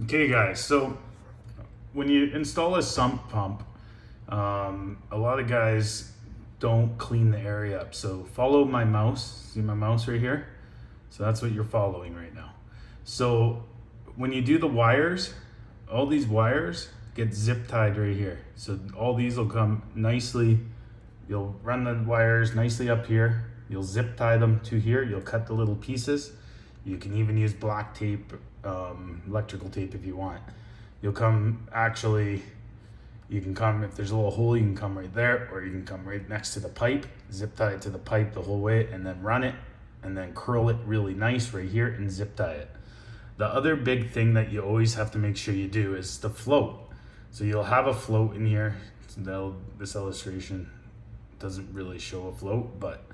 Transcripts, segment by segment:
Okay guys, so when you install a sump pump, a lot of guys don't clean the area up. So follow my mouse, see my mouse right here? So that's what you're following right now. So when you do the wires, all these wires get zip tied right here. So all these will come nicely, you'll run the wires nicely up here, you'll zip tie them to here, you'll cut the little pieces. You can even use black tape, electrical tape if you want. You'll come, actually, you can come, if there's a little hole, you can come right there, or you can come right next to the pipe, zip tie it to the pipe the whole way, and then run it, and then curl it really nice right here and zip tie it. The other big thing that you always have to make sure you do is the float. So you'll have a float in here. This illustration doesn't really show a float, but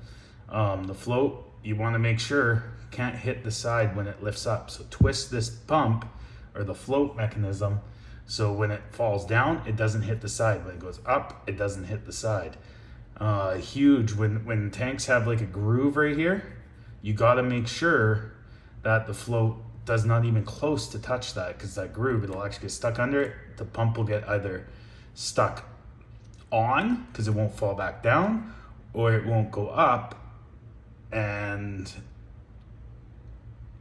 the float, you want to make sure can't hit the side when it lifts up. So twist this pump or the float mechanism so when it falls down, it doesn't hit the side. When it goes up, it doesn't hit the side. Huge, when tanks have like a groove right here, you got to make sure that the float does not even close to touch that, because that groove, it'll actually get stuck under it. The pump will get either stuck on because it won't fall back down, or it won't go up and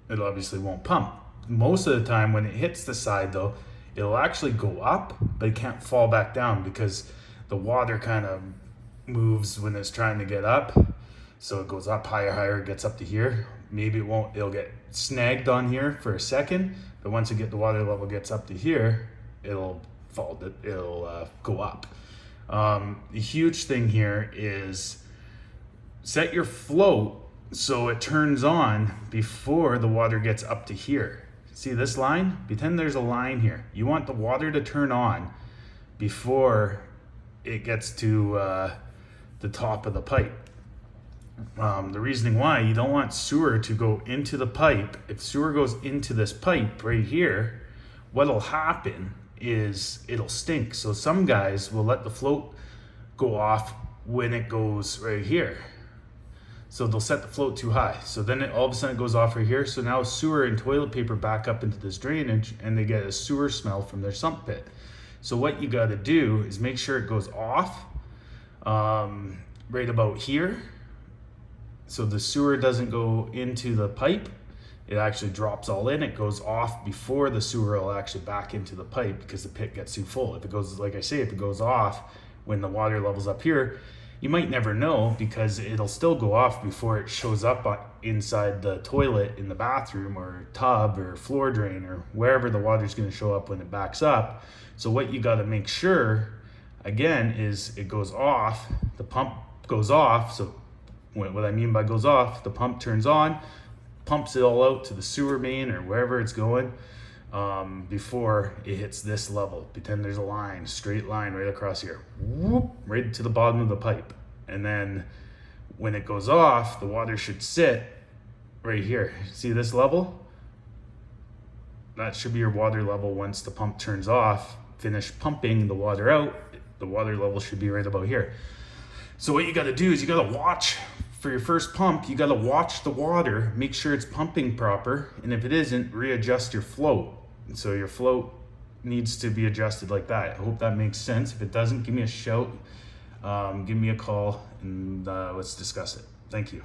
it obviously won't pump. Most of the time when it hits the side though, it'll actually go up, but it can't fall back down because the water kind of moves when it's trying to get up. So it goes up higher, gets up to here. Maybe it won't, it'll get snagged on here for a second, but once the water level gets up to here, it'll fall, it'll go up. The huge thing here is set your float so it turns on before the water gets up to here. See this line? Pretend there's a line here. You want the water to turn on before it gets to the top of the pipe. The reasoning why, you don't want sewer to go into the pipe. If sewer goes into this pipe right here, what'll happen is it'll stink. So some guys will let the float go off when it goes right here. So they'll set the float too high. So then all of a sudden it goes off right here. So now sewer and toilet paper back up into this drainage and they get a sewer smell from their sump pit. So what you gotta do is make sure it goes off right about here. So the sewer doesn't go into the pipe. It actually drops all in. It goes off before the sewer will actually back into the pipe because the pit gets too full. If it goes, like I say, if it goes off when the water level's up here, you might never know because it'll still go off before it shows up inside the toilet in the bathroom or tub or floor drain or wherever the water's going to show up when it backs up. So what you got to make sure, again, is it goes off, the pump goes off. So what I mean by goes off, the pump turns on, pumps it all out to the sewer main or wherever it's going before it hits this level. Pretend there's a line, straight line right across here, whoop, right to the bottom of the pipe. And then when it goes off, the water should sit right here. See this level? That should be your water level once the pump turns off. Finish pumping the water out, the water level should be right about here. So what you got to do is you got to watch for your first pump. You got to watch the water, make sure it's pumping proper, and if it isn't, readjust your float. So your float needs to be adjusted like that. I hope that makes sense. If it doesn't, give me a shout, give me a call, and let's discuss it. Thank you.